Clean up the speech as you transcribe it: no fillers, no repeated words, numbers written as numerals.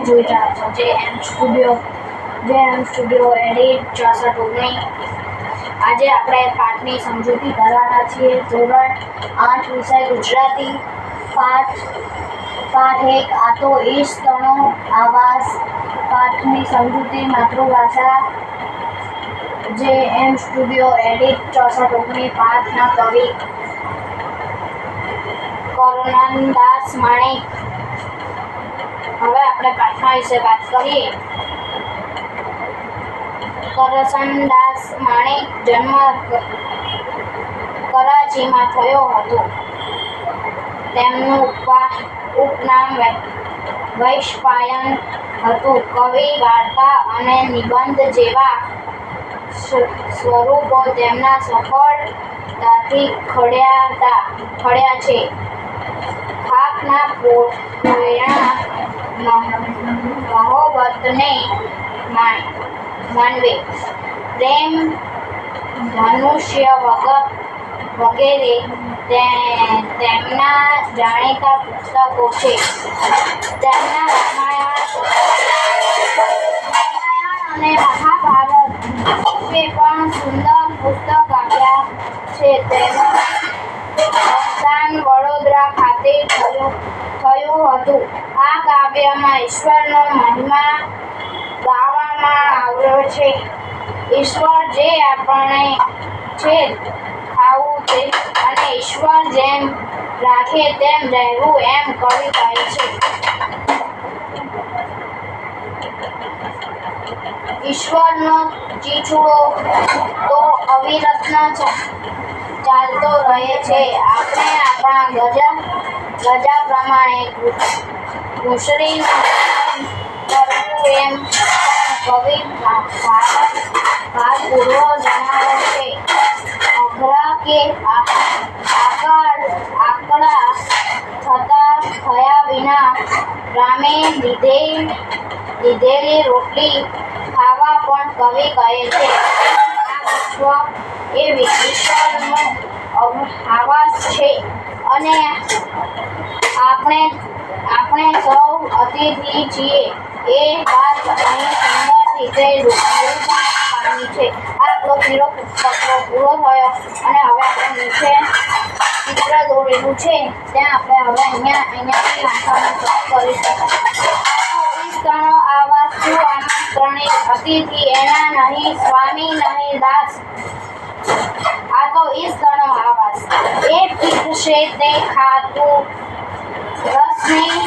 જોઈ રહ્યા છો JM સ્ટુડિયો એડિટ 6419। આજે આપણે પાઠની સમજૂતી કરવાના છીએ। ધોરણ 8 વિષય ગુજરાતી પાઠ 1। આ તો ઈશ તણો આવાસ। પાઠની સમજૂતી માતૃભાષા JM સ્ટુડિયો એડિટ 6419। પાઠના કવિ કરનદાસ માણેક। હવે આપણે પાઠના વિશે વાત કરીએ। કરનદાસ માણેક જન્મ કરાચીમાં થયો હતો। તેમનું ઉપનામ વૈશંપાયન હતું। કવિ, વાર્તા અને નિબંધ જેવા સ્વરૂપો તેમના સફળતાથી ખળ્યા છે। ખાકના પોયણા મહોબ્બતને માનવે, પ્રેમ, ધનુષ્ય વગેરે તેમના જાણીતા પુસ્તકો છે। તેમના રામાયણ અને મહાભારત વિશે પણ સુંદર પુસ્તક આપ્યા છે। તેનું અવસાન વડોદરા ખાતે થયું હતું। આ કાવ્યમાં ઈશ્વરનો મહિમા ગાવામાં આવ્યો છે। ઈશ્વર જે આપણે છે ખાવું છે અને ઈશ્વર જેમ રાખે તેમ રહેવું, એમ કવિ કહે છે। ઈશ્વરનો ચીચુડો તો અવિરત ચાલતો રહે છે। આપણે આપણા ગજા પ્રમાણે ઘૂસરીનું કરવું, એમ પણ કવિ ભારપૂર્વક જણાવે છે। અઘરા કે આકડા થયા વિના રામે લીધેલી રોટલી ખાવા પણ કવિ કહે છે। આ વિશ્વ એ ઈશ્વરનો આવાસ છે અને આપણે સૌ અતિથિ છીએ, એ વાત અહીં સુંદર રીતે નિરૂપણ પામી છે। આ આપણો પુસ્તકનો પૂરો થયો અને હવે આપણે નીચે ચિત્ર દોરેલું છે ત્યાં આપણે હવે અહીંયાથી વાંચવાનું શરૂ કરીશું। ઈશ તણો આવાસ, શું આમંત્રણિત અતિથિ, એના નહીં સ્વામી નહીં દાસ। આ તો ઈશ તણો આવાસ, એ પીરસે તે ખાતું રસની